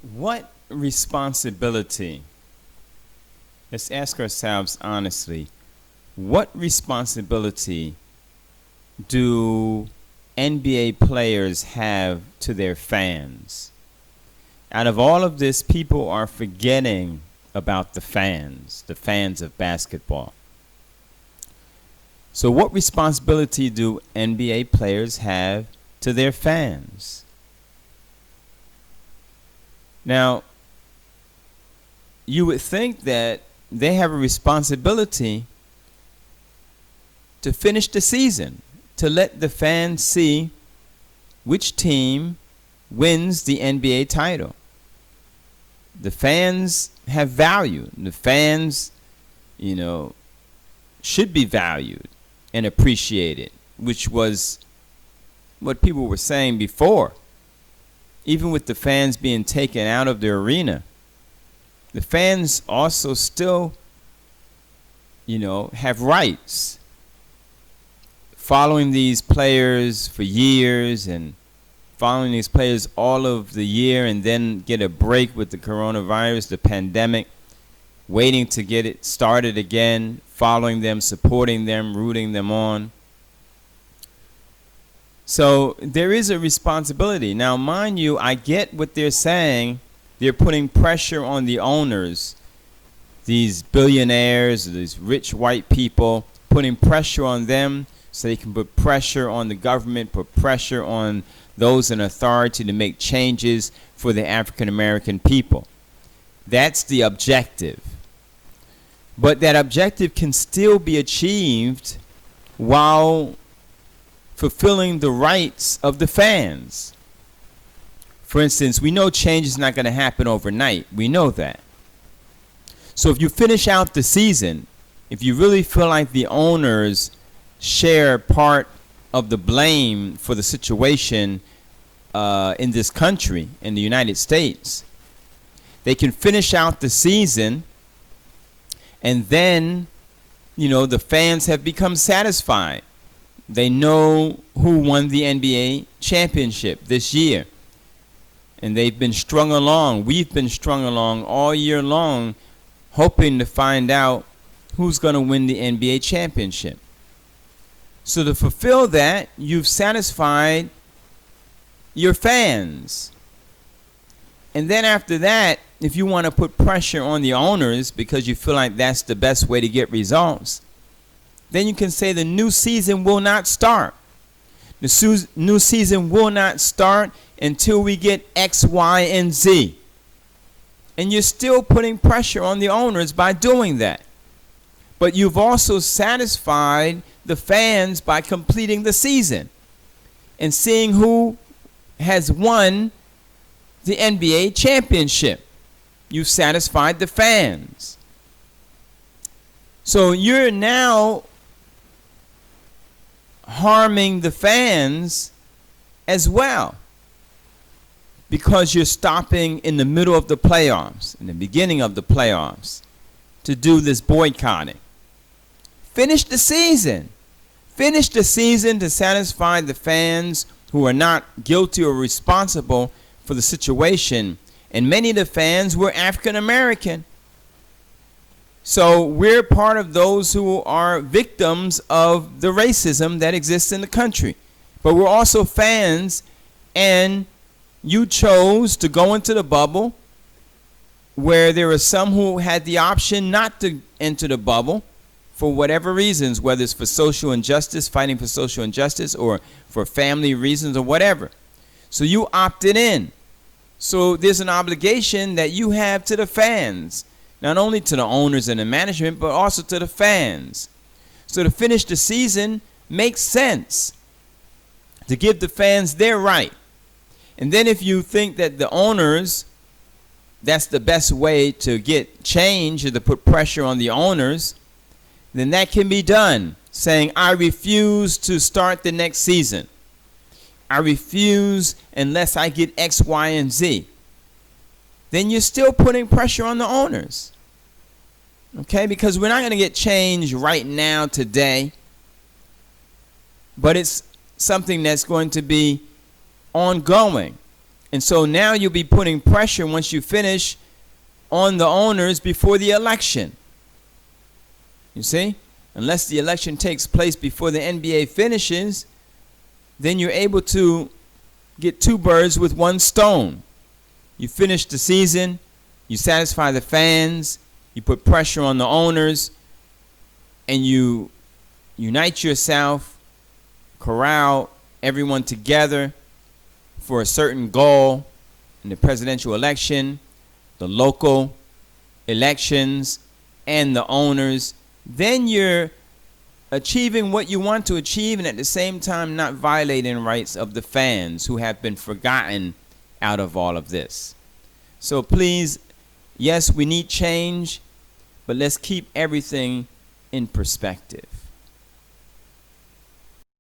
What responsibility, let's ask ourselves honestly, what responsibility do NBA players have to their fans? Out of all of this, people are forgetting about the fans of basketball. So what responsibility do NBA players have to their fans? Now, you would think that they have a responsibility to finish the season, to let the fans see which team wins the NBA title. The fans have value. The fans, should be valued and appreciated, which was what people were saying before. Even with the fans being taken out of the arena, the fans also still, have rights. Following these players for years and following these players all of the year and then get a break with the coronavirus, the pandemic, waiting to get it started again, following them, supporting them, rooting them on. So there is a responsibility. Now, mind you, I get what they're saying. They're putting pressure on the owners, these billionaires, these rich white people, putting pressure on them so they can put pressure on the government, put pressure on those in authority to make changes for the African American people. That's the objective. But that objective can still be achieved while fulfilling the rights of the fans. For instance, we know change is not going to happen overnight. We know that. So if you finish out the season, if you really feel like the owners share part of the blame for the situation in this country, in the United States, they can finish out the season and then, the fans have become satisfied. They know who won the NBA championship this year. And they've been strung along. We've been strung along all year long, hoping to find out who's going to win the NBA championship. So to fulfill that, you've satisfied your fans. And then after that, if you want to put pressure on the owners because you feel like that's the best way to get results, then you can say the new season will not start. The new season will not start until we get X, Y, and Z. And you're still putting pressure on the owners by doing that. But you've also satisfied the fans by completing the season and seeing who has won the NBA championship. You've satisfied the fans. So you're now harming the fans as well, because you're stopping in the middle of the playoffs, in the beginning of the playoffs, to do this boycotting. Finish the season. Finish the season to satisfy the fans who are not guilty or responsible for the situation. And many of the fans were African American. So we're part of those who are victims of the racism that exists in the country. But we're also fans, and you chose to go into the bubble where there are some who had the option not to enter the bubble for whatever reasons, whether it's for social injustice, fighting for social injustice, or for family reasons or whatever. So you opted in. So there's an obligation that you have to the fans. Not only to the owners and the management, but also to the fans. So to finish the season makes sense. To give the fans their right. And then if you think that the owners, that's the best way to get change, or to put pressure on the owners, then that can be done. Saying, I refuse to start the next season. I refuse unless I get X, Y, and Z. Then you're still putting pressure on the owners. Okay, because we're not going to get change right now, today. But it's something that's going to be ongoing. And so now you'll be putting pressure once you finish on the owners before the election. You see? Unless the election takes place before the NBA finishes, then you're able to get two birds with one stone. You finish the season, you satisfy the fans, you put pressure on the owners, and you unite yourself, corral everyone together for a certain goal in the presidential election, the local elections, and the owners. Then you're achieving what you want to achieve, and at the same time not violating rights of the fans who have been forgotten out of all of this. So please, yes, we need change, but let's keep everything in perspective.